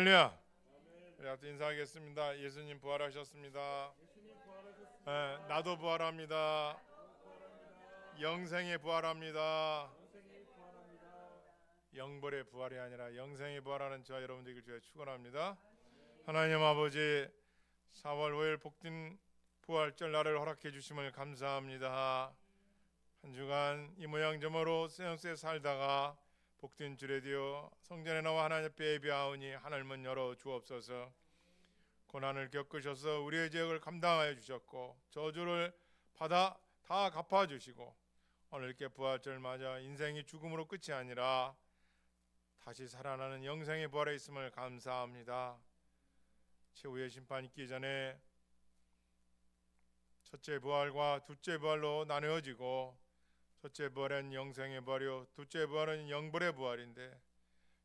할렐루야. 우리 앞에 인사하겠습니다. 예수님 부활하셨습니다. 나도 부활합니다. 영생에 부활합니다. 영벌의 부활이 아니라 영생에 부활하는 저와 여러분 되길 주에 축원합니다. 하나님 아버지, 4월 5일 복된 부활절 날을 허락해 주심을 감사합니다. 한 주간 이 모양 저모로 세상에 살다가 복된 주례 되어 성전에 나와 하나님 앞에 예배하오니 하늘문 열어 주옵소서. 고난을 겪으셔서 우리의 죄악을 감당하여 주셨고 저주를 받아 다 갚아주시고 오늘 이렇게 부활절 맞아 인생이 죽음으로 끝이 아니라 다시 살아나는 영생의 부활에 있음을 감사합니다. 최후의 심판 있기 전에 첫째 부활과 둘째 부활로 나누어지고 첫째 부활은 영생의 부활이요 둘째 부활은 영벌의 부활인데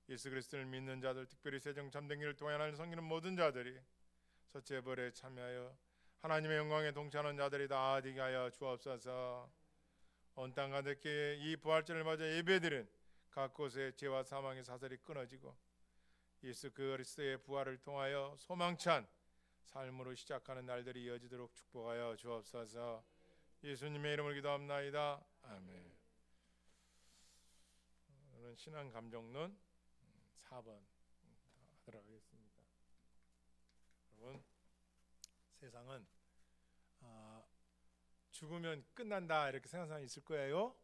예수 그리스도를 믿는 자들, 특별히 세정 참된 길을 통해 하나님을 섬기는 모든 자들이 첫째 부활에 참여하여 하나님의 영광에 동참하는 자들이 다 되게 하여 주옵소서. 온 땅 가득히 이 부활절을 맞아 예배드린 각 곳의 죄와 사망의 사슬이 끊어지고 예수 그리스도의 부활을 통하여 소망찬 삶으로 시작하는 날들이 이어지도록 축복하여 주옵소서. 예수님의 이름으로 기도합나이다. 아멘. 오늘은 신앙 감정론 4번 하도록 하겠습니다. 여러분, 세상은 죽으면 끝난다 이렇게 생각하는 사람이 있을 거예요.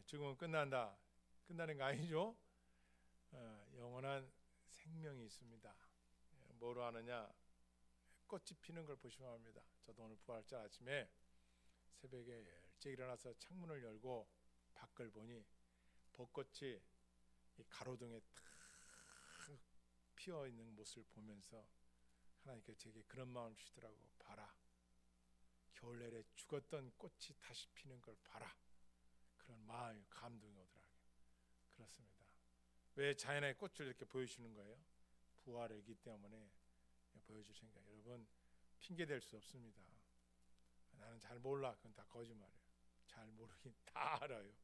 죽으면 끝난다. 끝나는 거 아니죠. 영원한 생명이 있습니다. 뭐로 하느냐? 꽃이 피는 걸 보시면 합니다. 저도 오늘 부활절 아침에 새벽에 일찍 일어나서 창문을 열고 밖을 보니 벚꽃이 이 가로등에 탁 피어 있는 모습을 보면서 하나님께 제게 그런 마음을 주시더라고. 봐라, 겨울 내내 죽었던 꽃이 다시 피는 걸 봐라. 그런 마음이 감동이 오더라고요. 그렇습니다. 왜 자연의 꽃을 이렇게 보여주시는 거예요? 부활이기 때문에 보여주신 거예요. 여러분, 핑계 댈 수 없습니다. 나는 잘 몰라. 그건 다 거짓말이에요. 잘 모르긴 다 알아요.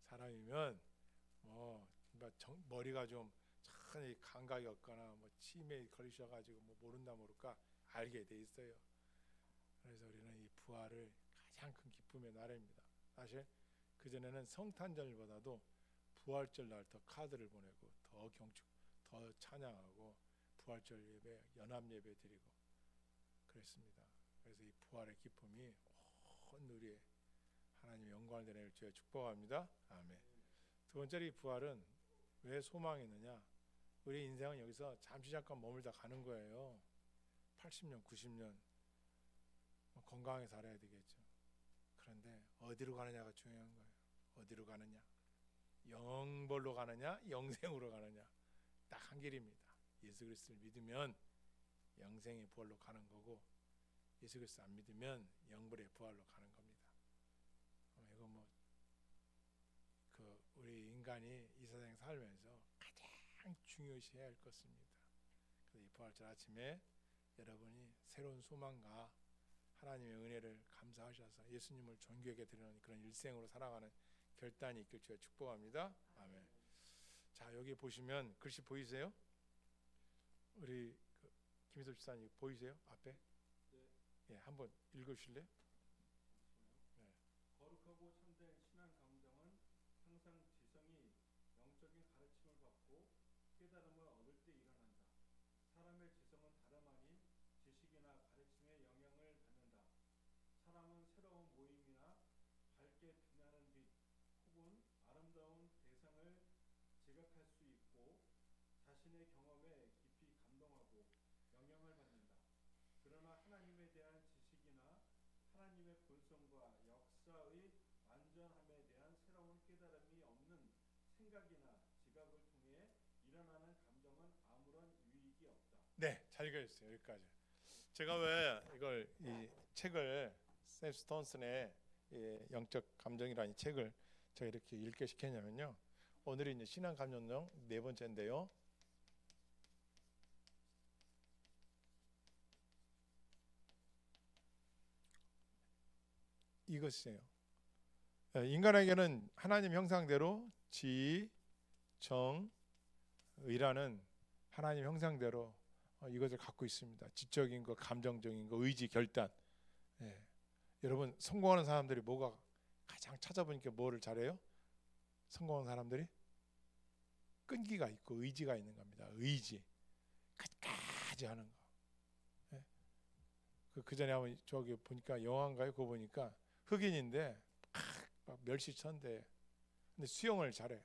사람이면 머리가 좀 천히 감각이 없거나 치매에 걸리셔가지고 모른다 모를까 알게 돼 있어요. 그래서 우리는 이 부활을 가장 큰 기쁨의 날입니다. 사실 그 전에는 성탄절보다도 부활절 날 더 카드를 보내고 더 경축, 더 찬양하고 부활절 예배, 연합 예배 드리고 그랬습니다. 그래서 이 부활의 기쁨이 온 우리의 하나님의 영광을 드리는 주여 축복합니다. 아멘. 두 번째, 이 부활은 왜 소망이 있느냐? 우리 인생은 여기서 잠시 잠깐 머물다 가는 거예요. 80년, 90년 건강하게 살아야 되겠죠. 그런데 어디로 가느냐가 중요한 거예요. 어디로 가느냐? 영벌로 가느냐? 영생으로 가느냐? 딱 한 길입니다. 예수 그리스도를 믿으면 영생의 부활로 가는 거고 예수 그리스도 안 믿으면 영벌의 부활로 가는 겁니다. 이거 우리 인간이 이 세상에 살면서 가장 중요시해야 할 것입니다. 그래서 이 부활절 아침에 여러분이 새로운 소망과 하나님의 은혜를 감사하셔서 예수님을 존귀하게 드리는 그런 일생으로 살아가는 결단이 있길 주여 축복합니다. 아멘. 자, 여기 보시면 글씨 보이세요? 우리 김희섭 집사님 보이세요? 앞에? 네. 예, 한번 읽으실래요? 네. 거룩하고 참된 신앙 감정은 항상 지성이 영적인 가르침을 받고 깨달음을 얻을 때 일어난다. 사람의 지성은 다름 아닌 지식이나 가르침의 영향을 받는다. 사람은 새로운 모임이나 밝게 빛나는 빛 혹은 아름다운 대상을 지각할 수 있고 자신의 경험에 깊이 감동하고 영향을 받는다. 그러나 하나님에 대한 지식이나 하나님의 본성과 역사의 완전함에 대한 새로운 깨달음이 없는 생각이나 지각을 통해 일어나는 감정은 아무런 유익이 없다. 네, 잘 읽으셨어요. 여기까지. 제가 왜 이걸 이 책을 샘 스톤슨의 영적 감정이라는 책을 제가 이렇게 읽게 시켰냐면요. 오늘이 이제 신앙 감정론 네 번째인데요. 이것이에요. 인간에게는 하나님 형상대로 지, 정, 의라는 하나님 형상대로 이것을 갖고 있습니다. 지적인 거, 감정적인 거, 의지, 결단. 예. 여러분 성공하는 사람들이 뭐가 가장 찾아보니까 뭐를 잘해요? 성공하는 사람들이 끈기가 있고 의지가 있는 겁니다. 의지, 끝까지 하는 거. 예. 그 전에 한번 저기 보니까 영화인가요? 그거 보니까 흑인인데 막 멸시천대. 근데 수영을 잘해.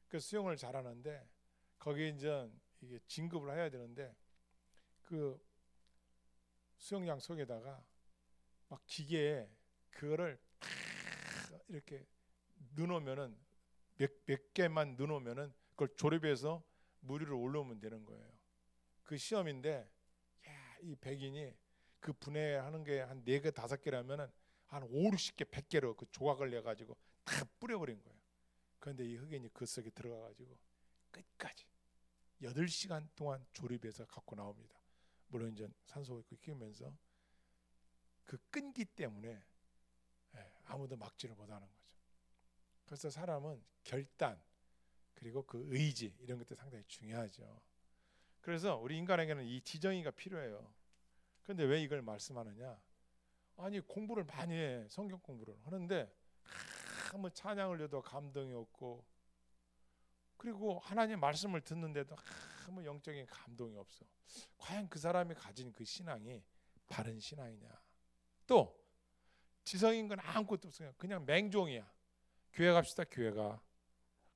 그 수영을 잘하는데 거기 이제 이게 진급을 해야 되는데 그 수영장 속에다가 막 기계에 그거를 이렇게 넣어놓으면은 몇 개만 넣어놓으면은 그걸 조립해서 물 위로 올라오면 되는 거예요. 그 시험인데 야, 이 백인이 그 분해하는 게 한 4개 5개라면은 한 5, 60개 100개로 그 조각을 내 가지고 다 뿌려버린 거예요. 그런데 이 흑인이 그 속에 들어가 가지고 끝까지 8시간 동안 조립해서 갖고 나옵니다. 물론 이제 산소 끼우면서 그 끈기 때문에 아무도 막지를 못하는 거죠. 그래서 사람은 결단 그리고 그 의지 이런 것도 상당히 중요하죠. 그래서 우리 인간에게는 이 지정의가 필요해요. 그런데 왜 이걸 말씀하느냐? 아니 공부를 많이 해. 성경 공부를 하는데 뭐 찬양을 해도 감동이 없고 그리고 하나님 말씀을 듣는데도 뭐 영적인 감동이 없어. 과연 그 사람이 가진 그 신앙이 바른 신앙이냐? 또 지성인 건 아무것도 없어요. 그냥 맹종이야. 교회 갑시다. 교회 가.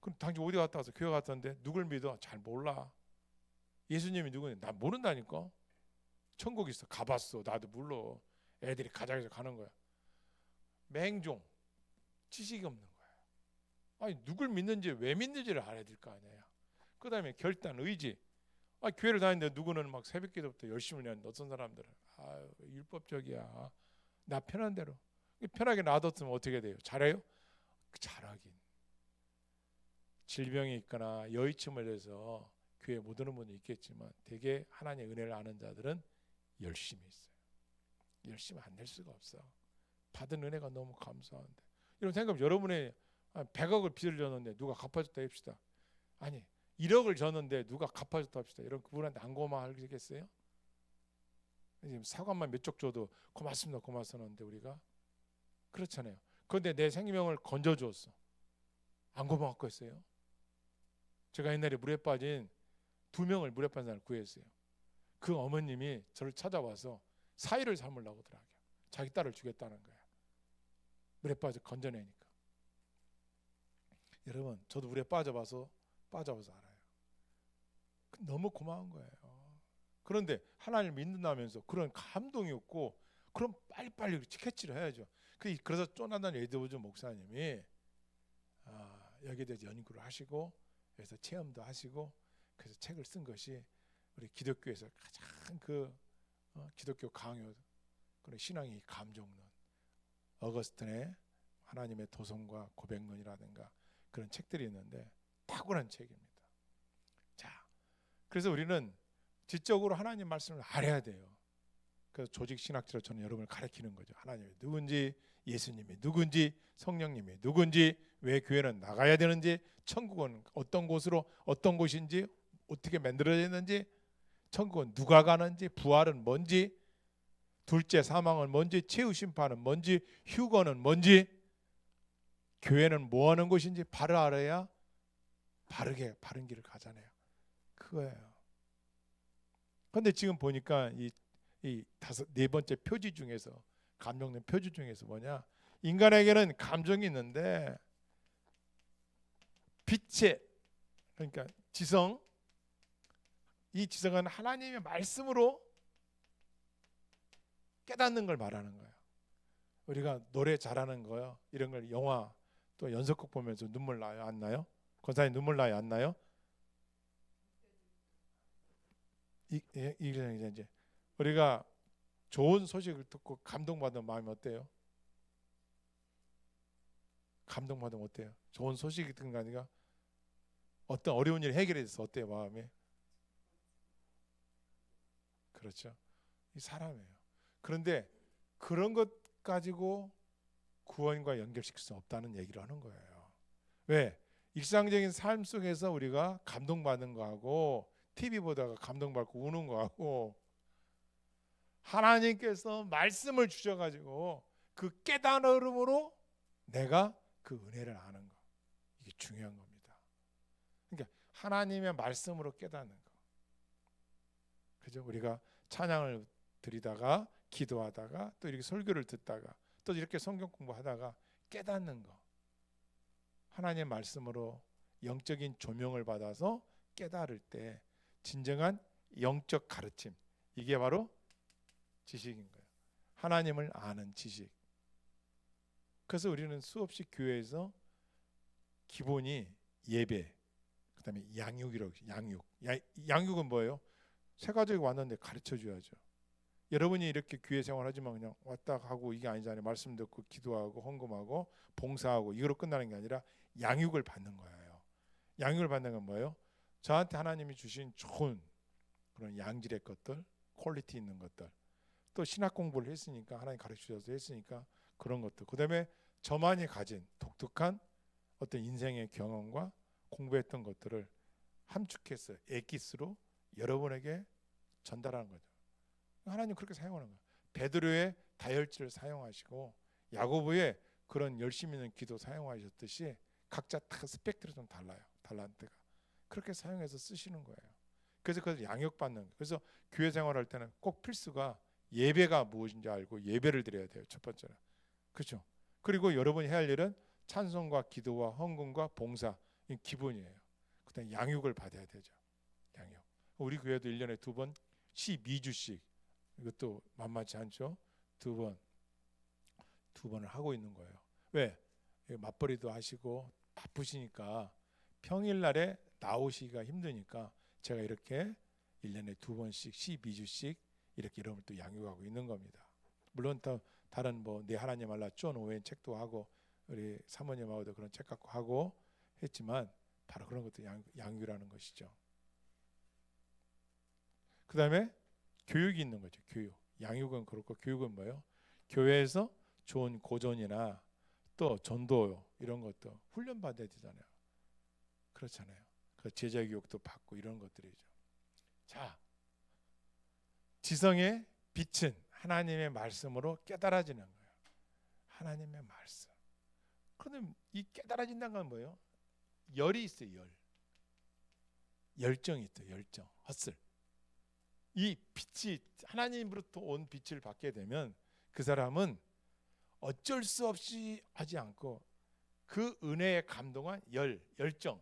그럼 당신 어디 갔다 와서 교회 갔던데 누굴 믿어? 잘 몰라. 예수님이 누구냐? 나 모른다니까. 천국 있어. 가봤어. 나도 몰라. 애들이 가자해서 가는 거야. 맹종. 지식이 없는 거야. 아니 누굴 믿는지 왜 믿는지를 알아야 될 거 아니에요. 그 다음에 결단, 의지. 교회를 다니는데 누구는 막 새벽기도부터 열심히 하는데 어떤 사람들은 율법적이야. 나 편한 대로. 편하게 놔뒀으면 어떻게 돼요? 잘해요? 잘하긴. 질병이 있거나 여의침을 해서 교회 못 오는 분도 있겠지만 대개 하나님의 은혜를 아는 자들은 열심히 있어요. 열심히 안 될 수가 없어. 받은 은혜가 너무 감사한데. 이런 생각 여러분의 100억을 빚을 졌는데 누가 갚아줬다 합시다. 아니 1억을 졌는데 누가 갚아줬다 합시다. 이런 그분한테 안 고마워하겠어요? 지금 사과만 몇 쪽 줘도 고맙습니다 고맙습니다 우리가 그렇잖아요. 그런데 내 생명을 건져주었어. 안 고마웠겠어요? 제가 옛날에 물에 빠진 2명을 물에 빠진 사람을 구했어요. 그 어머님이 저를 찾아와서 사위를 삼으려고 하더라고요. 자기 딸을 주겠다는 거야. 물에 빠져 건져내니까. 여러분 저도 물에 빠져봐서 알아요. 너무 고마운 거예요. 그런데 하나님을 믿는다면서 그런 감동이 없고 그럼 빨리빨리 캐치를 해야죠. 그래서 조나단 에드워즈 목사님이 여기에 대해서 연구를 하시고 그래서 체험도 하시고 그래서 책을 쓴 것이 우리 기독교에서 가장 기독교 강요 그런 신앙의 감정론 어거스틴의 하나님의 도성과 고백론이라든가 그런 책들이 있는데 탁월한 책입니다. 자, 그래서 우리는 지적으로 하나님 말씀을 알아야 돼요. 그래서 조직 신학자로 저는 여러분을 가르치는 거죠. 하나님이 누군지, 예수님이 누군지, 성령님이 누군지, 왜 교회는 나가야 되는지, 천국은 어떤 곳으로 어떤 곳인지, 어떻게 만들어졌는지, 천국은 누가 가는지, 부활은 뭔지, 둘째 사망은 뭔지, 최후 심판은 뭔지, 휴거는 뭔지, 교회는 뭐 하는 곳인지 바로 알아야 바른 길을 가잖아요. 그거예요. 그런데 지금 보니까 이 4번째 표지 중에서 감정된 표지 중에서 뭐냐? 인간에게는 감정이 있는데 빛의 그러니까 지성 이 지성은 하나님의 말씀으로 깨닫는 걸 말하는 거예요. 우리가 노래 잘하는 거요. 이런 걸 영화 또 연속극 보면서 눈물 나요? 안 나요? 권사님 눈물 나요? 안 나요? 이제 우리가 좋은 소식을 듣고 감동받은 마음이 어때요? 감동받으면 어때요? 좋은 소식이 듣는 거 아니라 어떤 어려운 일을 해결해서 어때요 마음이? 그렇죠. 이 사람이에요. 그런데 그런 것 가지고 구원과 연결시킬 수 없다는 얘기를 하는 거예요. 왜? 일상적인 삶 속에서 우리가 감동받는 거하고 TV 보다가 감동받고 우는 거하고 하나님께서 말씀을 주셔가지고 그 깨달음으로 내가 그 은혜를 아는 거, 이게 중요한 겁니다. 그러니까 하나님의 말씀으로 깨닫는 거. 그죠? 우리가 찬양을 드리다가 기도하다가 또 이렇게 설교를 듣다가 또 이렇게 성경 공부하다가 깨닫는 거. 하나님의 말씀으로 영적인 조명을 받아서 깨달을 때 진정한 영적 가르침, 이게 바로 지식인 거예요. 하나님을 아는 지식. 그래서 우리는 수없이 교회에서 기본이 예배, 그다음에 양육이라고 양육. 양육은 뭐예요? 새 가족이 왔는데 가르쳐 줘야죠. 여러분이 이렇게 교회 생활하지만 그냥 왔다 가고 이게 아니잖아요. 말씀 듣고 기도하고 헌금하고 봉사하고 이거로 끝나는 게 아니라 양육을 받는 거예요. 양육을 받는 건 뭐예요? 저한테 하나님이 주신 좋은 그런 양질의 것들, 퀄리티 있는 것들, 또 신학 공부를 했으니까 하나님 가르쳐 주셔서 했으니까 그런 것들, 그다음에 저만이 가진 독특한 어떤 인생의 경험과 공부했던 것들을 함축해서 엑기스로 여러분에게 전달하는 거죠. 하나님 그렇게 사용하는 거예요. 베드로의 다혈질을 사용하시고 야고보의 그런 열심 있는 기도 사용하셨듯이 각자 다 스펙트럼이 좀 달라요. 달란트가 그렇게 사용해서 쓰시는 거예요. 그래서 그걸 양육받는 거예요. 그래서 교회 생활할 때는 꼭 필수가 예배가 무엇인지 알고 예배를 드려야 돼요. 첫 번째는. 그렇죠. 그리고 여러분이 해야 할 일은 찬송과 기도와 헌금과 봉사, 이 기본이에요. 그다음에 양육을 받아야 되죠. 양육. 우리 교회도 1년에 2번 12주씩, 이것도 만만치 않죠. 두 번을 하고 있는 거예요. 왜? 맞벌이도 하시고 바쁘시니까 평일날에 나오시기가 힘드니까 제가 이렇게 1년에 2번씩 12주씩 이렇게 여러분을 또 양육하고 있는 겁니다. 물론 또 다른 뭐 내 하나님 알라 존 오웬 책도 하고 우리 사모님하고도 그런 책 갖고 하고 했지만 바로 그런 것도 양육이라는 것이죠. 그 다음에 교육이 있는 거죠. 교육. 양육은 그렇고 교육은 뭐예요? 교회에서 좋은 고전이나 또 전도 이런 것도 훈련 받아야 되잖아요. 그렇잖아요. 그 제자 교육도 받고 이런 것들이죠. 자, 지성의 빛은 하나님의 말씀으로 깨달아지는 거예요. 하나님의 말씀. 그런데 이 깨달아진다는 건 뭐예요? 열이 있어요. 열. 열정이 있어요. 열정. 헛슬. 이 빛이 하나님으로부터 온 빛을 받게 되면 그 사람은 어쩔 수 없이 하지 않고 그 은혜에 감동한 열정,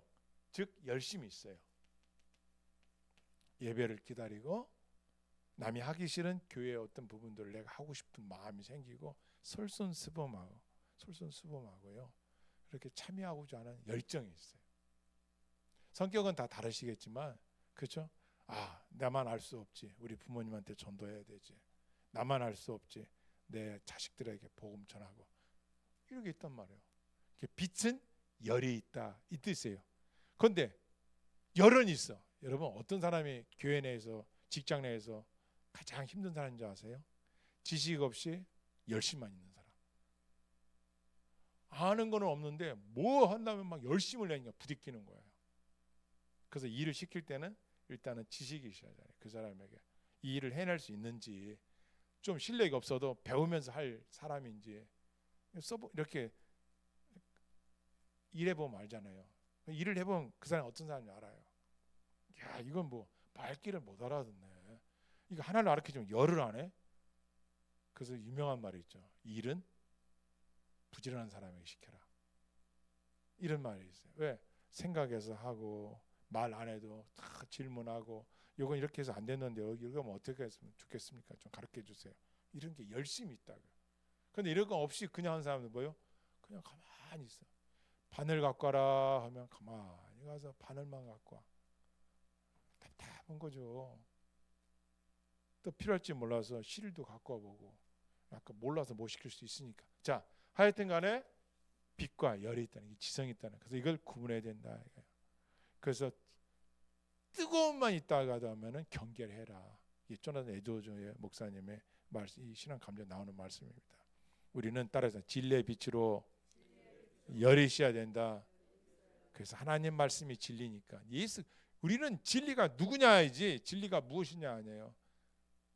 즉 열심이 있어요. 예배를 기다리고 남이 하기 싫은 교회의 어떤 부분들을 내가 하고 싶은 마음이 생기고 솔선수범하고요. 그렇게 참여하고자 하는 열정이 있어요. 성격은 다 다르시겠지만 그렇죠? 아, 나만 알 수 없지. 우리 부모님한테 전도해야 되지. 나만 알 수 없지. 내 자식들에게 복음 전하고. 이렇게 있단 말이에요. 빛은 열이 있다 이 뜻이에요. 그런데 열은 있어. 여러분 어떤 사람이 교회 내에서 직장 내에서 가장 힘든 사람인 줄 아세요? 지식 없이 열심만 있는 사람. 아는 거는 없는데 뭐 한다면 막 열심을 내니까 부딪히는 거예요. 그래서 일을 시킬 때는 일단은 지식이 있어야 돼요. 그 사람에게 이 일을 해낼 수 있는지, 좀 실력이 없어도 배우면서 할 사람인지 이렇게 일해보면 알잖아요. 일을 해보면 그 사람이 어떤 사람인지 알아요. 야, 이건 뭐 말귀를 못 알아듣네. 이거 하나를 알아켜주면 열을 안 해? 그래서 유명한 말이 있죠. 일은 부지런한 사람에게 시켜라. 이런 말이 있어요. 왜? 생각해서 하고 말 안 해도 다 질문하고 이건 이렇게 해서 안 됐는데 이거 뭐 어떻게 했으면 좋겠습니까? 좀 가르쳐 주세요. 이런 게 열심히 있다고요. 그런데 이런 거 없이 그냥 하는 사람은 뭐예요? 그냥 가만히 있어. 바늘 갖고 와라 하면 가만히 가서 바늘만 갖고 와. 답답한 거죠. 또 필요할지 몰라서 실도 갖고 와보고 약간 몰라서 못 시킬 수 있으니까. 자, 하여튼 간에 빛과 열이 있다는 게 지성이 있다는. 그래서 이걸 구분해야 된다. 그래서 뜨거움만 있다가 하면은 경계를 해라. 이 조나단 에드워즈의 목사님의 말씀, 이 신앙 감정 나오는 말씀입니다. 우리는 따라서 진리의 빛으로 열이 있어야 된다. 그래서 하나님 말씀이 진리니까 예수 우리는 진리가 누구냐이지 진리가 무엇이냐 아니에요.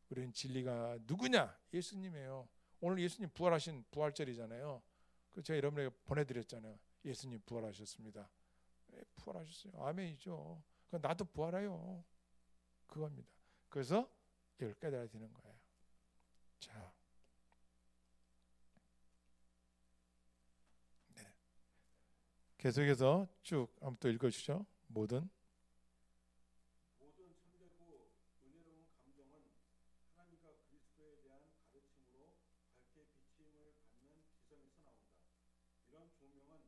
우리는 진리가 누구냐? 예수님이에요. 오늘 예수님 부활하신 부활절이잖아요. 그 제가 여러분에게 보내드렸잖아요. 예수님 부활하셨습니다. 부활하셨어요. 아멘이죠. 나도 부활해요. 그겁니다. 그래서 이걸 깨달아야 되는 거예요. 자, 네. 계속해서 쭉 한번 또 읽어주시죠. 모든 참되고 은혜로운 감정은 하나님과 그리스도에 대한 가르침으로 밝게 비침을 받는 지성에서 나온다. 이런 조명은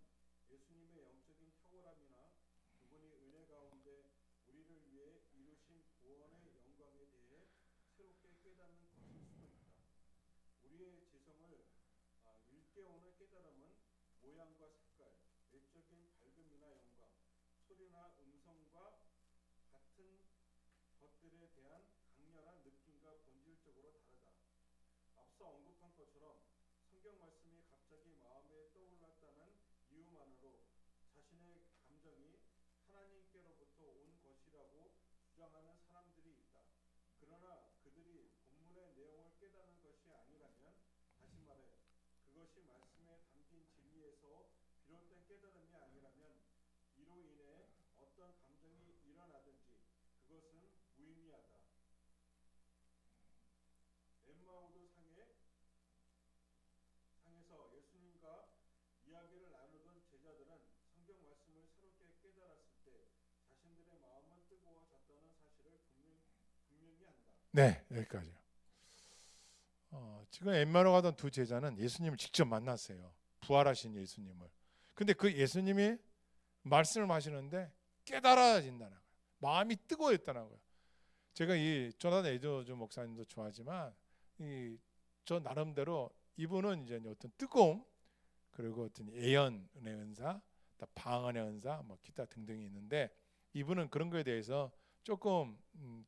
예수님의 영적인 탁월함이나 그분이 은혜 가운데 우리를 위해 이루신 구원의 영광에 대해 새롭게 깨닫는 것일 수도 있다. 우리의 지성을 일깨우는 깨달음은 모양과 색깔, 외적인 밝음이나 영광, 소리나 음성과 같은 것들에 대한 강렬한 느낌과 본질적으로 다르다. 앞서 언급한 것처럼 성경 말씀이 갑자기 마음에 떠올랐다는 이유만으로 자신의 감정이 하나님께로부터 온 것이라고 주장하는 사람들이 있다. 그러나 그들이 본문의 내용을 깨닫는 것이 아니라면, 다시 말해 그것이 말씀에 담긴 진리에서 비롯된 깨달음이 아니라면 이로 인해 어떤 감정이 일어나든지 그것은 무의미하다. 엠마오도 상에서 예수님과 이야기를 나누던 제자들은 성경 말씀을 새롭게 깨달았을 때 자신들의 마음은 뜨거워졌다는 사실을 분명히 한다. 네, 여기까지요. 지금 엠마오 가던 두 제자는 예수님을 직접 만났어요. 부활하신 예수님을. 근데 그 예수님이 말씀을 하시는데 깨달아진다는 거예요. 마음이 뜨거워졌다는 거예요. 제가 이 조나단 에드워즈 목사님도 좋아하지만 저 나름대로 이분은 이제 어떤 뜨거움, 그리고 어떤 예언의 은사, 방언의 은사, 뭐 기타 등등이 있는데, 이분은 그런 거에 대해서 조금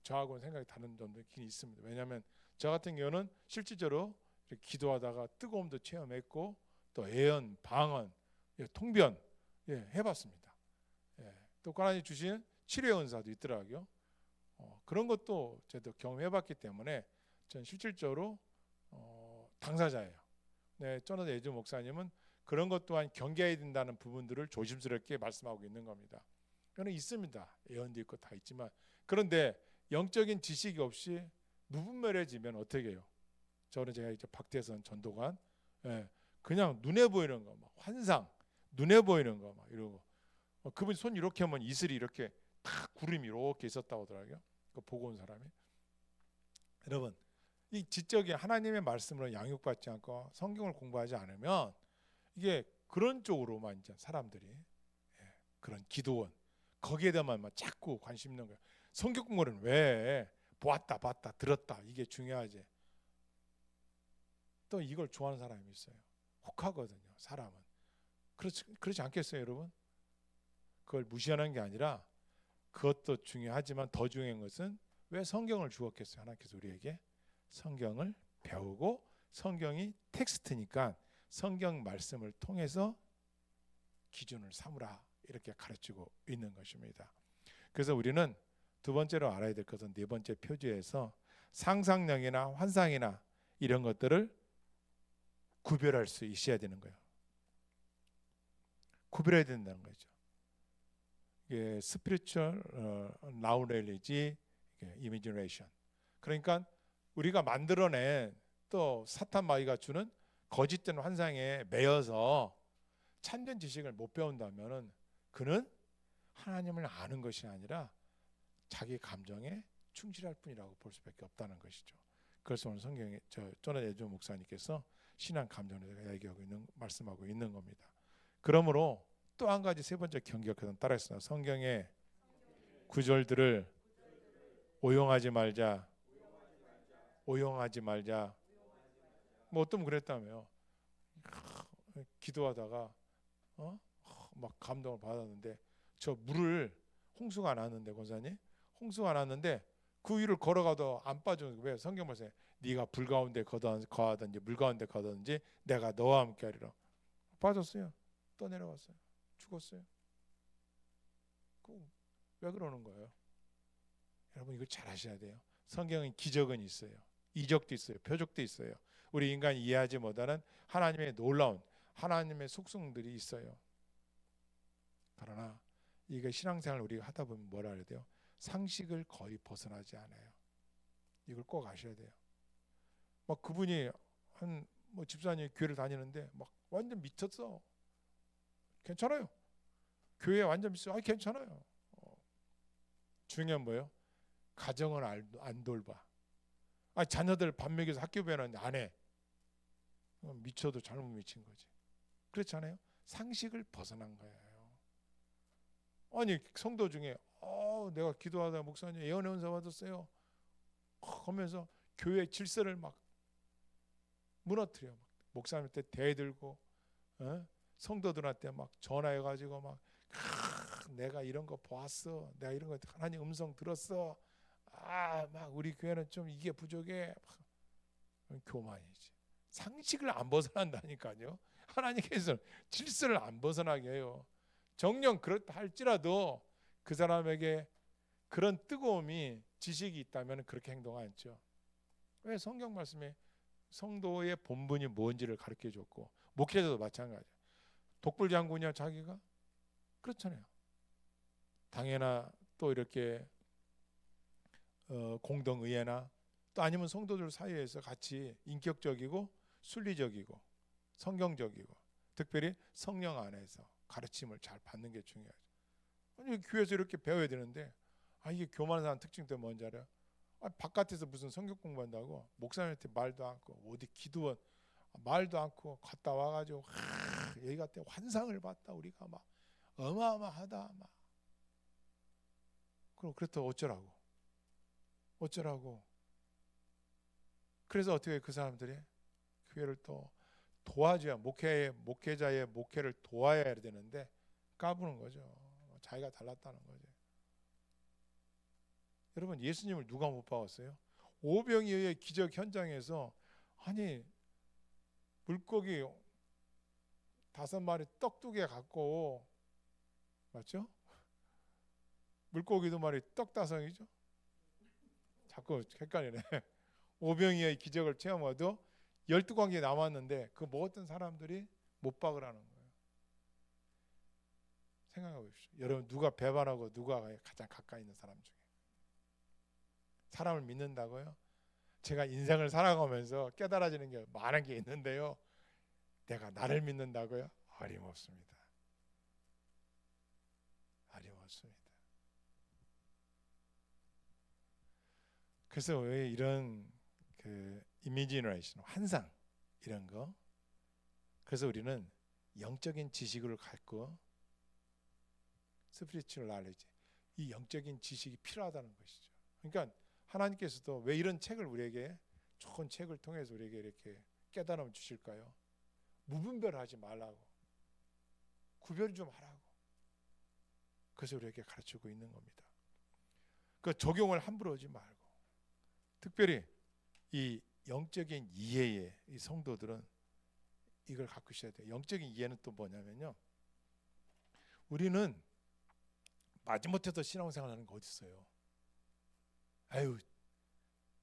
저하고는 생각이 다른 점도 있긴 있습니다. 왜냐하면 저 같은 경우는 실질적으로 이렇게 기도하다가 뜨거움도 체험했고, 또 예언, 방언, 통변 해봤습니다. 또 하나님 주신 치료 은사도 있더라고요. 그런 것도 저도 경험해봤기 때문에 전 실질적으로 당사자예요. 네, 조나단 에드워즈 목사님은 그런 것 또한 경계해야 된다는 부분들을 조심스럽게 말씀하고 있는 겁니다. 그는 있습니다. 예언도 있고 다 있지만, 그런데 영적인 지식이 없이 무분별해지면 어떻게 해요? 저는 제가 이제 박대선 전도관, 그냥 눈에 보이는 거, 막 환상, 눈에 보이는 거 막 이러고, 그분이 손 이렇게 하면 이슬이 이렇게 탁 구름이 이렇게 있었다고 하더라고요. 그 보고 온 사람이. 여러분, 이 지적인 하나님의 말씀으로 양육받지 않고 성경을 공부하지 않으면 이게 그런 쪽으로만 이제 사람들이 그런 기도원 거기에 대해만 자꾸 관심 있는 거예요. 성경 공부는 왜 보았다 봤다 들었다 이게 중요하지. 또 이걸 좋아하는 사람이 있어요. 혹하거든요. 사람은 그렇지 않겠어요, 여러분? 그걸 무시하는 게 아니라 그것도 중요하지만 더 중요한 것은 왜 성경을 주었겠어요? 하나님께서 우리에게 성경을 배우고, 성경이 텍스트니까 성경 말씀을 통해서 기준을 삼으라 이렇게 가르치고 있는 것입니다. 그래서 우리는 두 번째로 알아야 될 것은 네 번째 표지에서 상상력이나 환상이나 이런 것들을 구별할 수 있어야 되는 거예요. 구별해야 된다는 거죠. 이게 spiritual knowledge, imagination. 그러니까 우리가 만들어낸 또 사탄 마귀가 주는 거짓된 환상에 매여서 참된 지식을 못 배운다면은 그는 하나님을 아는 것이 아니라 자기 감정에 충실할 뿐이라고 볼 수밖에 없다는 것이죠. 그래서 오늘 성경에 조나단 에드워즈 목사님께서 신앙 감정에 대해서 얘기하고 있는, 말씀하고 있는 겁니다. 그러므로 또 한 가지 세 번째 경계를 따라했습니다. 성경의 구절들을 오용하지 말자. 오용하지 말자. 뭐 어떤 분 그랬다며요. 기도하다가 막 감동을 받았는데 저 물을 홍수가 났는데 권사님 홍수가 났는데 그 위를 걸어가도 안 빠지는. 왜? 성경 말씀에 네가 불 가운데 거하든지 물 가운데 거하든지 내가 너와 함께 하리라. 빠졌어요. 또 내려왔어요. 죽었어요. 왜 그러는 거예요? 여러분 이걸 잘 아셔야 돼요. 성경은 기적은 있어요. 이적도 있어요. 표적도 있어요. 우리 인간이 이해하지 못하는 하나님의 놀라운 하나님의 속성들이 있어요. 그러나 이게 신앙생활 우리가 하다 보면 뭐라 해야 돼요? 상식을 거의 벗어나지 않아요. 이걸 꼭 아셔야 돼요. 막 그분이 한 뭐 집사님이 교회를 다니는데 막 완전 미쳤어. 괜찮아요. 교회 완전 미쳤어. 아 괜찮아요. 중요한 뭐예요? 가정을 안 돌봐. 아 자녀들 밥 먹여서 학교 보내는데 안 해. 미쳐도 잘못 미친 거지. 그렇지 않아요? 상식을 벗어난 거예요. 아니 성도 중에 내가 기도하다 목사님 예언의 은사 받았어요 하면서 교회 질서를 막 무너뜨려. 목사님한테 대들고 성도들한테 막 전화해가지고 막 내가 이런 거 보았어. 내가 이런 거 하나님 음성 들었어. 막 우리 교회는 좀 이게 부족해. 교만이지. 상식을 안 벗어난다니까요. 하나님께서는 질서를 안 벗어나게 해요. 정녕 그렇다 할지라도 그 사람에게 그런 뜨거움이 지식이 있다면 그렇게 행동하지 않죠. 왜? 성경 말씀에 성도의 본분이 뭔지를 가르쳐 줬고 목회자도 마찬가지야. 독불장군이야 자기가? 그렇잖아요. 당회나 또 이렇게 공동의회나 또 아니면 성도들 사이에서 같이 인격적이고 순리적이고 성경적이고 특별히 성령 안에서 가르침을 잘 받는 게 중요하죠. 아니 교회에서 이렇게 배워야 되는데 이게 교만한 사람 특징 때문에 뭔지 알아요? 바깥에서 무슨 성경 공부한다고 목사님한테 말도 않고 어디 기도원 말도 않고 갔다 와가지고 여기 갔다 환상을 봤다 우리가 막 어마어마하다 막 그럼 그렇다고 어쩌라고 그래서 어떻게 그 사람들이 교회를 또 도와줘야 목회자의 목회를 도와야 되는데 까부는 거죠. 자기가 달랐다는 거죠. 여러분 예수님을 누가 못 박았어요? 오병이어의 기적 현장에서 아니 물고기 5마리 떡 2개 갖고 맞죠? 물고기 2마리 떡 5이죠? 자꾸 헷갈리네. 오병이어의 기적을 체험하도 12관계 남았는데 그 먹었던 사람들이 못 박으라는 거예요. 생각해 보십시오. 여러분 누가 배반하고 누가 가장 가까이 있는 사람 중에 사람을 믿는다고요? 제가 인생을 살아가면서 깨달아지는 게 많은 게 있는데요. 내가 나를 믿는다고요? 어림없습니다. 어림없습니다. 그래서 왜 이런 그 이미지너레이션, 환상 이런 거 그래서 우리는 영적인 지식을 갖고 스피리추얼 날리지 이 영적인 지식이 필요하다는 것이죠. 그러니까 하나님께서도 왜 이런 책을 우리에게 좋은 책을 통해서 우리에게 이렇게 깨달음을 주실까요? 무분별하지 말라고 구별 좀 하라고 그래서 우리에게 가르치고 있는 겁니다. 그 적용을 함부로 하지 말고 특별히 이 영적인 이해의 이 성도들은 이걸 갖고 있어야 돼요. 영적인 이해는 또 뭐냐면요. 우리는 마지못해서 신앙생활하는 거 어디 있어요? 아유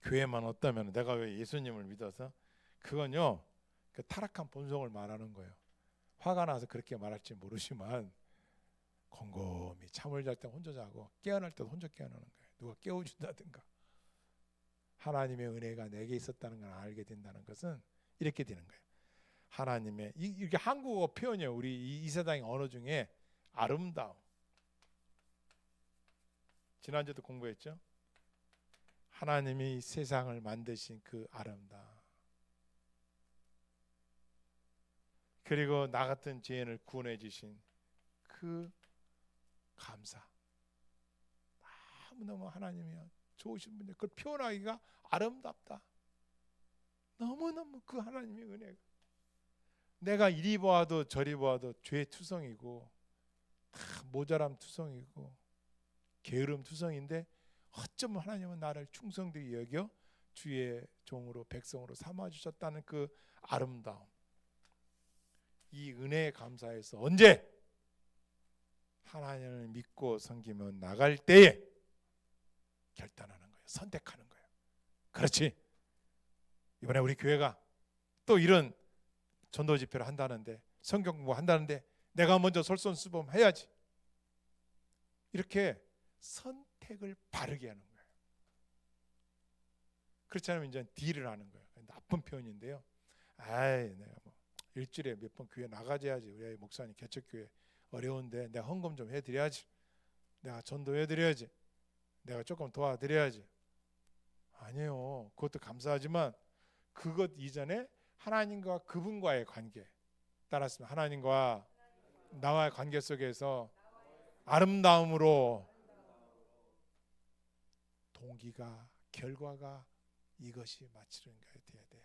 교회만 없다면 내가 왜 예수님을 믿어서 그건요 그 타락한 본성을 말하는 거예요. 화가 나서 그렇게 말할지 모르지만 곰곰이 잠을 잘 때 혼자 자고 깨어날 때도 혼자 깨어나는 거예요. 누가 깨워준다든가 하나님의 은혜가 내게 있었다는 걸 알게 된다는 것은 이렇게 되는 거예요. 하나님의 이렇게 한국어 표현이에요. 우리 이 세상의 언어 중에 아름다움. 지난주도 공부했죠. 하나님이 세상을 만드신 그 아름다움. 그리고 나 같은 죄인을 구원해 주신 그 감사. 너무너무 하나님이 좋으신 분들 그걸 표현하기가 아름답다. 너무너무 그 하나님의 은혜가 내가 이리 보아도 저리 보아도 죄 투성이고 다 모자람 투성이고 게으름 투성인데 어쩌면 하나님은 나를 충성되게 여겨 주의 종으로 백성으로 삼아주셨다는 그 아름다움 이 은혜에 감사해서 언제 하나님을 믿고 섬기며 나갈 때에 결단하는 거예요. 선택하는 거예요. 그렇지. 이번에 우리 교회가 또 이런 전도 집회를 한다는데, 성경 공부 한다는데 내가 먼저 솔선수범 해야지. 이렇게 선택을 바르게 하는 거예요. 그렇지 않으면 이제 딜을 하는 거예요. 나쁜 표현인데요. 내가 뭐 일주일에 몇 번 교회 나가줘야지. 우리 목사님 개척교회 어려운데 내가 헌금 좀 해드려야지. 내가 전도해드려야지. 내가 조금 도와드려야지. 아니에요. 그것도 감사하지만 그것 이전에 하나님과 그분과의 관계, 따랐으면 하나님과 나와의 관계 속에서 아름다움으로 동기가, 결과가 이것이 마치는 게 돼야 돼요.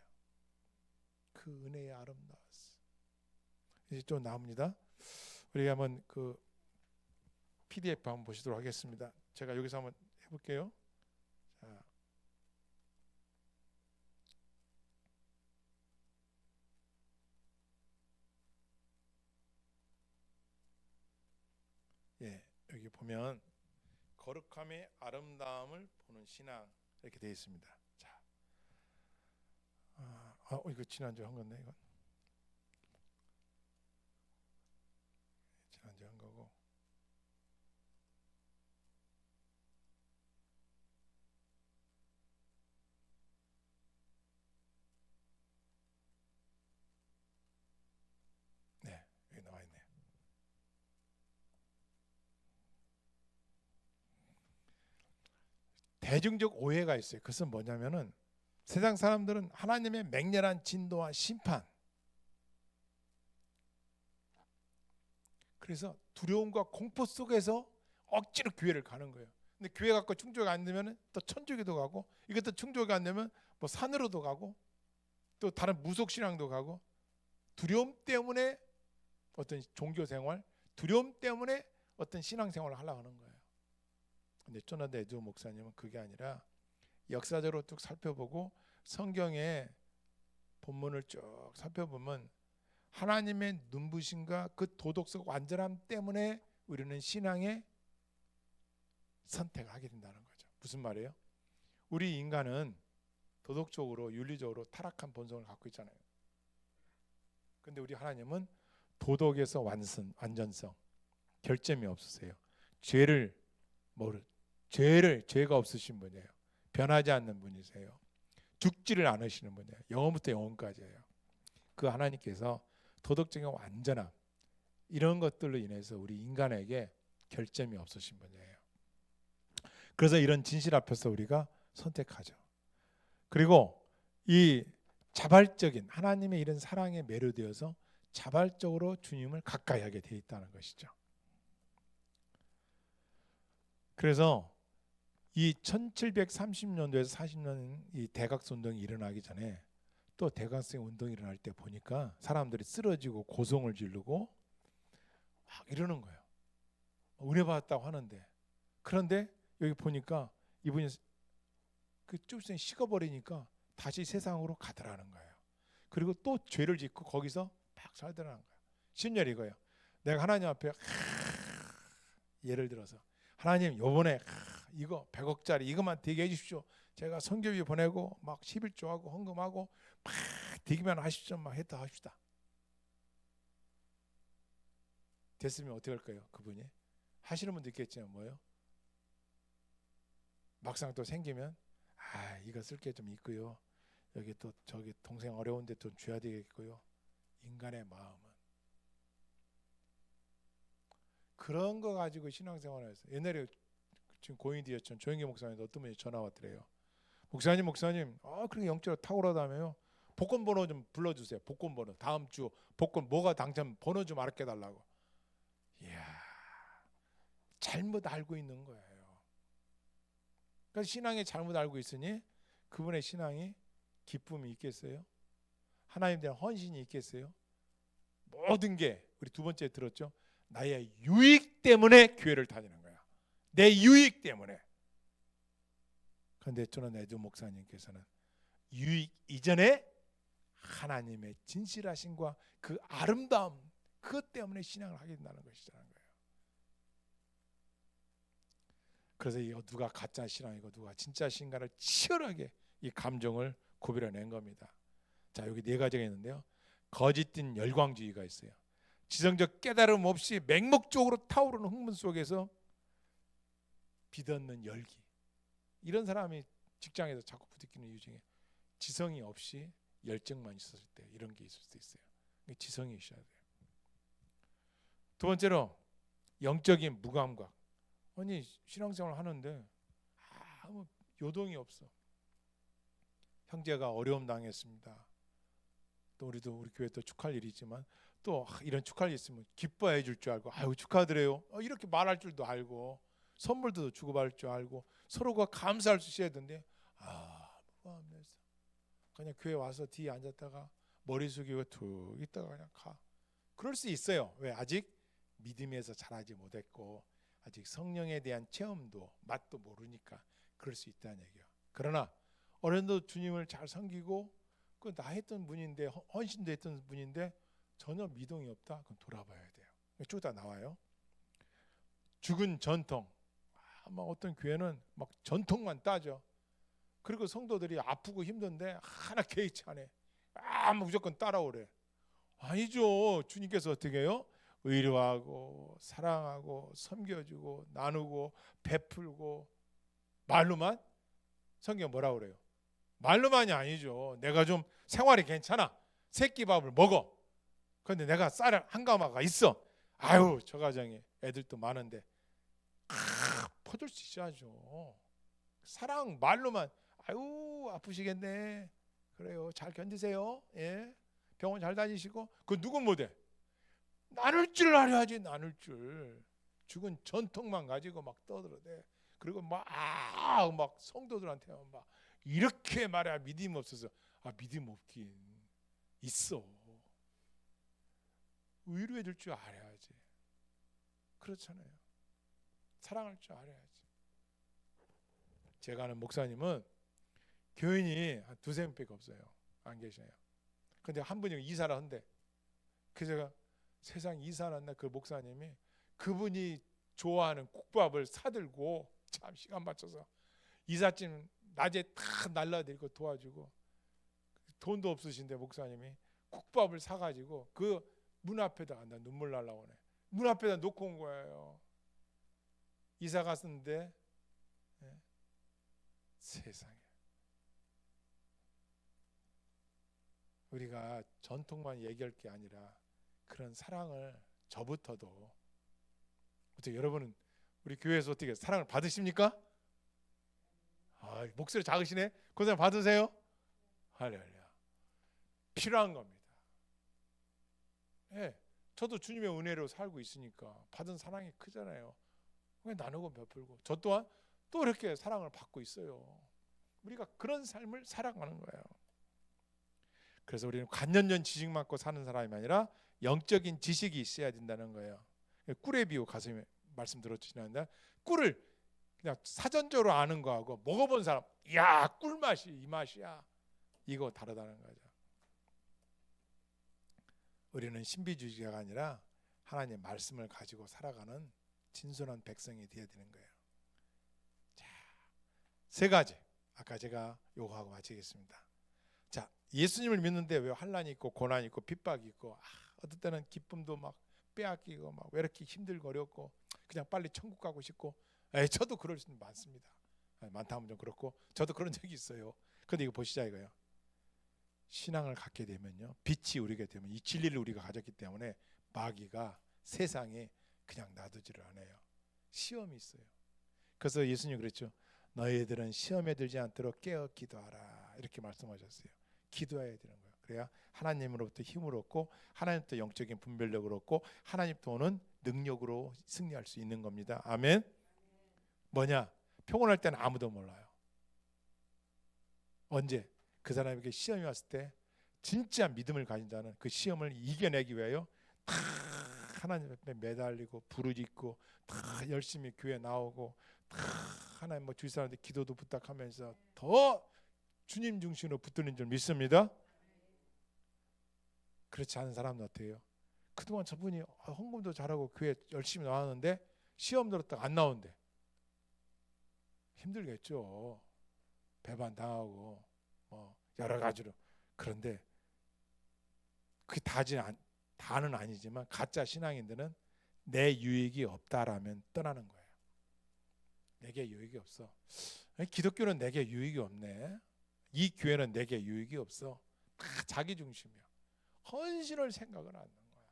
그 은혜의 아름다웠어. 이제 좀 나옵니다. 우리가 한번 그 PDF 한번 보시도록 하겠습니다. 제가 여기서 한번 해볼게요. 자. 예, 여기 보면 거룩함의 아름다움을 보는 신앙 이렇게 되어 있습니다. 자, 이거 지난주에 한 건데 이건 지난주에 한 거고. 네, 여기 나와 있네요. 대중적 오해가 있어요. 그것은 뭐냐면은 세상 사람들은 하나님의 맹렬한 진도와 심판, 그래서 두려움과 공포 속에서 억지로 교회를 가는 거예요. 근데 교회 갖고 충족이 안 되면 또 천주교도 가고, 이것도 충족이 안 되면 뭐 산으로도 가고, 또 다른 무속신앙도 가고, 두려움 때문에 어떤 종교생활, 두려움 때문에 어떤 신앙생활을 하려고 하는 거예요. 근데 조나단 에드워 목사님은 그게 아니라 역사적으로 쭉 살펴보고 성경의 본문을 쭉 살펴보면 하나님의 눈부심과 그 도덕적 완전함 때문에 우리는 신앙의 선택을 하게 된다는 거죠. 무슨 말이에요? 우리 인간은 도덕적으로 윤리적으로 타락한 본성을 갖고 있잖아요. 근데 우리 하나님은 도덕에서 완전성, 결점이 없으세요. 죄가 없으신 분이에요. 변하지 않는 분이세요. 죽지를 않으시는 분이에요. 영원부터 영원까지예요. 그 하나님께서 도덕적인 완전함, 이런 것들로 인해서 우리 인간에게 결점이 없으신 분이에요. 그래서 이런 진실 앞에서 우리가 선택하죠. 그리고 이 자발적인 하나님의 이런 사랑에 매료되어서 자발적으로 주님을 가까이 하게 되어 있다는 것이죠. 그래서 이 1730년도에서 40년 이 대각선 운동이 일어나기 전에 또 대각선 운동이 일어날 때 보니까 사람들이 쓰러지고 고성을 지르고 막 이러는 거예요. 은혜 받았다고 하는데, 그런데 여기 보니까 이분이 그 좁쌀 식어버리니까 다시 세상으로 가더라는 거예요. 그리고 또 죄를 짓고 거기서 막 살더라는 거예요. 심리가 이거예요. 내가 하나님 앞에 예를 들어서 하나님 요번에 이거 100억짜리 이것만 되게 해주십시오. 제가 선교비 보내고 막 11조하고 헌금하고 막 되기만 하십시오. 막 했다 합시다. 됐으면 어떻게 할까요? 그분이 하시는 분도 있겠지만 뭐예요? 막상 또 생기면 이거 쓸 게 좀 있고요. 여기 또 저기 동생 어려운데 좀 줘야 되겠고요. 인간의 마음은 그런 거 가지고 신앙생활을 해서 옛날에 지금 고인디였던 조영기 목사님도 어떤 분이 전화 왔더래요. 목사님 그렇게 영적으로 탁월하다며요. 복권 번호 좀 불러주세요. 복권 번호 다음 주 복권 뭐가 당첨 번호 좀 알게 달라고. 이야, 잘못 알고 있는 거예요. 그러니까 신앙에 잘못 알고 있으니 그분의 신앙이 기쁨이 있겠어요? 하나님에 대한 헌신이 있겠어요? 모든 게 우리 두 번째 들었죠? 나의 유익 때문에 교회를 다니는 거야. 내 유익 때문에. 그런데 저는 에드 목사님께서는 유익 이전에 하나님의 진실하심과 그 아름다움, 그것 때문에 신앙을 하게 된다는 것이라는 거예요. 그래서 이거 누가 가짜 신앙이고 누가 진짜 신가를 치열하게 이 감정을 구별해낸 겁니다. 자, 여기 네 가지가 있는데요. 거짓된 열광주의가 있어요. 지성적 깨달음 없이 맹목적으로 타오르는 흥분 속에서 비덮는 열기. 이런 사람이 직장에서 자꾸 부딪히는 이유 중에 지성이 없이 열정만 있었을 때 이런 게 있을 수 있어요. 지성이 있어야 돼요. 두 번째로 영적인 무감각. 아니 신앙생활 하는데 아무 요동이 없어. 형제가 어려움 당했습니다. 또 우리도 우리 교회 또 축하할 일이 있지만 또 이런 축하할 일 있으면 기뻐해 줄 줄 알고 아유 축하드려요 이렇게 말할 줄도 알고 선물도 주고받을 줄 알고 서로가 감사할 수 있어야 되는데 뭐가 없네서 그냥 교회 와서 뒤에 앉았다가 머리 숙이고 툭 있다가 그냥 가. 그럴 수 있어요. 왜? 아직 믿음에서 자라지 못했고 아직 성령에 대한 체험도 맛도 모르니까 그럴 수 있다는 얘기야. 그러나 어른도 주님을 잘 섬기고 그 나 했던 분인데 헌신도 했던 분인데 전혀 미동이 없다. 그럼 돌아봐야 돼요. 쭉 다 나와요. 죽은 전통. 막 어떤 교회는 막 전통만 따져. 그리고 성도들이 아프고 힘든데 하나 개의치 않아. 무조건 따라오래. 아니죠. 주님께서 어떻게 해요? 의료하고 사랑하고 섬겨주고 나누고 베풀고 말로만? 성경 뭐라 그래요? 말로만이 아니죠. 내가 좀 생활이 괜찮아. 새끼밥을 먹어. 그런데 내가 쌀 한 가마가 있어. 아유 저 가정에 애들도 많은데 퍼줄 수 있어야죠. 사랑 말로만 아유 아프시겠네. 그래요. 잘 견디세요. 예. 병원 잘 다니시고. 그 누군 못해? 나눌 줄 알아야지. 나눌 줄. 죽은 전통만 가지고 막 떠들어대. 그리고 막 성도들한테만 막 이렇게 말해야 믿음 없어서 믿음 없긴 있어. 위로해 줄 줄 알아야지. 그렇잖아요. 사랑할 줄 알아야지. 제가 아는 목사님은 교인이 한 두세 명밖에 없어요. 안 계셔요. 근데 한 분이 이사를 한대. 그래서 제가 세상 이사를 한다 그 목사님이 그분이 좋아하는 국밥을 사들고 참 시간 맞춰서 이삿짐 낮에 다 날라들고 도와주고 돈도 없으신데 목사님이 국밥을 사가지고 그 문 앞에다가 나 눈물 날라오네. 문 앞에다 놓고 온 거예요. 이사 갔는데 세상에 우리가 전통만 얘기할 게 아니라 그런 사랑을 저부터도 어떻게 여러분은 우리 교회에서 어떻게 사랑을 받으십니까? 목소리 작으시네. 그 사람 받으세요? 할렐루야. 필요한 겁니다. 예, 저도 주님의 은혜로 살고 있으니까 받은 사랑이 크잖아요. 나누고 베풀고 저 또한 또 이렇게 사랑을 받고 있어요. 우리가 그런 삶을 살아가는 거예요. 그래서 우리는 관념전 지식 많고 사는 사람이 아니라 영적인 지식이 있어야 된다는 거예요. 꿀의 비유 가슴에 말씀 들었지는데 꿀을 그냥 사전적으로 아는 거하고 먹어본 사람 야 꿀맛이 이 맛이야 이거 다르다는 거죠. 우리는 신비주의자가 아니라 하나님의 말씀을 가지고 살아가는 진솔한 백성이 되어야 되는 거예요. 자, 세 가지 아까 제가 요구하고 마치겠습니다. 자, 예수님을 믿는데 왜 환난이 있고 고난이 있고 핍박이 있고 어떨 때는 기쁨도 막 빼앗기고 막 왜 이렇게 힘들고 어렵고 그냥 빨리 천국 가고 싶고 저도 그럴 수 많습니다. 많다 하면 좀 그렇고 저도 그런 적이 있어요. 근데 이거 보시자 이거요. 신앙을 갖게 되면요 빛이 우리가 되면 이 진리를 우리가 가졌기 때문에 마귀가 세상에 그냥 놔두지를 않아요. 시험이 있어요. 그래서 예수님 그랬죠. 너희들은 시험에 들지 않도록 깨어 기도하라 이렇게 말씀하셨어요. 기도해야 되는 거예요. 그래야 하나님으로부터 힘을 얻고 하나님부터 영적인 분별력을 얻고 하나님부터 오는 능력으로 승리할 수 있는 겁니다. 아멘. 뭐냐? 평온할 때는 아무도 몰라요. 언제? 그 사람에게 시험이 왔을 때 진짜 믿음을 가진 자는 그 시험을 이겨내기 위하여 다 하나님 앞에 매달리고 부르짖고 다 열심히 교회 나오고 다 하나님 주위 사람들 기도도 부탁하면서 더 주님 중심으로 붙드는 줄 믿습니다. 그렇지 않은 사람은 어때요? 그동안 저분이 헌금도 잘하고 교회 열심히 나왔는데 시험 들었다가 안 나온대. 힘들겠죠. 배반 당하고 뭐 여러 가지로. 그런데 그게 다는 아니지만 가짜 신앙인들은 내 유익이 없다라면 떠나는 거예요. 내게 유익이 없어. 기독교는 내게 유익이 없네. 이 교회는 내게 유익이 없어. 다 자기 중심이야. 헌신을 생각을 안 하는 거야.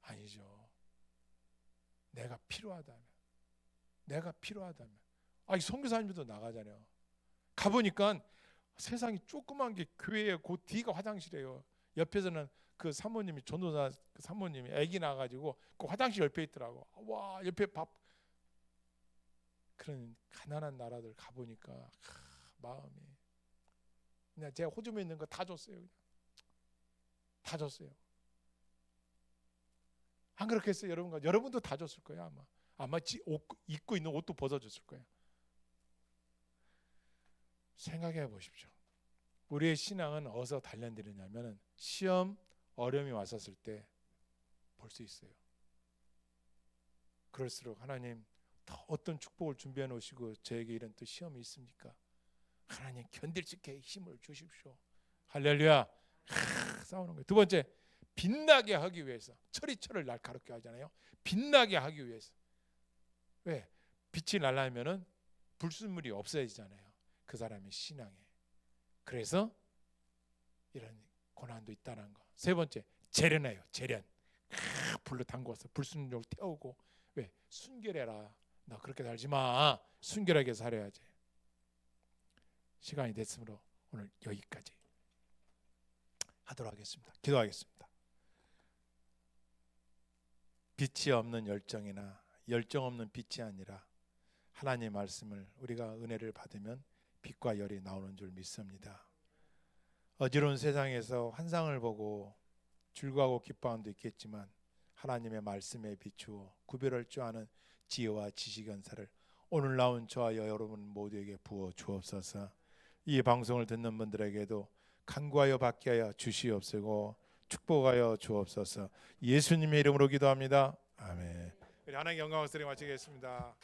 아니죠. 내가 필요하다면. 이 선교사님들도 나가잖아요. 가보니까 세상이 조그만 게 교회에 그 뒤가 화장실이에요. 옆에서는 그 사모님이 전도사 사모님이 아기 낳아가지고 그 화장실 옆에 있더라고. 와, 옆에 밥. 그런 가난한 나라들 가보니까 마음이 그냥 제가 호주에 있는 거 다 줬어요. 그냥. 다 줬어요. 안 그렇겠어요, 여러분과? 여러분도 다 줬을 거예요, 아마. 입고 있는 옷도 벗어줬을 거예요. 생각해 보십시오. 우리의 신앙은 어디서 단련되느냐면 시험, 어려움이 왔었을 때 볼 수 있어요. 그럴수록 하나님 더 어떤 축복을 준비해 놓으시고 저에게 이런 또 시험이 있습니까? 하나님 견딜 수 있게 힘을 주십시오. 할렐루야. 싸우는 거예요. 두 번째, 빛나게 하기 위해서. 철을 날카롭게 하잖아요. 빛나게 하기 위해서. 왜? 빛이 날라면은 불순물이 없어지잖아요. 그 사람의 신앙에. 그래서 이런 고난도 있다는 거. 세 번째, 재련해요. 재련. 불로 담궈서 불순물을 태우고. 왜? 순결해라. 너 그렇게 살지 마. 순결하게 살아야지. 시간이 됐으므로 오늘 여기까지 하도록 하겠습니다. 기도하겠습니다. 빛이 없는 열정이나 열정 없는 빛이 아니라 하나님의 말씀을 우리가 은혜를 받으면 빛과 열이 나오는 줄 믿습니다. 어지러운 세상에서 환상을 보고 즐거워하고 기뻐함도 있겠지만 하나님의 말씀에 비추어 구별할 줄 아는 지혜와 지식 연사를 오늘 나온 저와 여러분 모두에게 부어 주옵소서. 이 방송을 듣는 분들에게도 간구하여 받게 하여 주시옵시고 축복하여 주옵소서. 예수님의 이름으로 기도합니다. 아멘. 우리 하나님 영광을 드리며 마치겠습니다.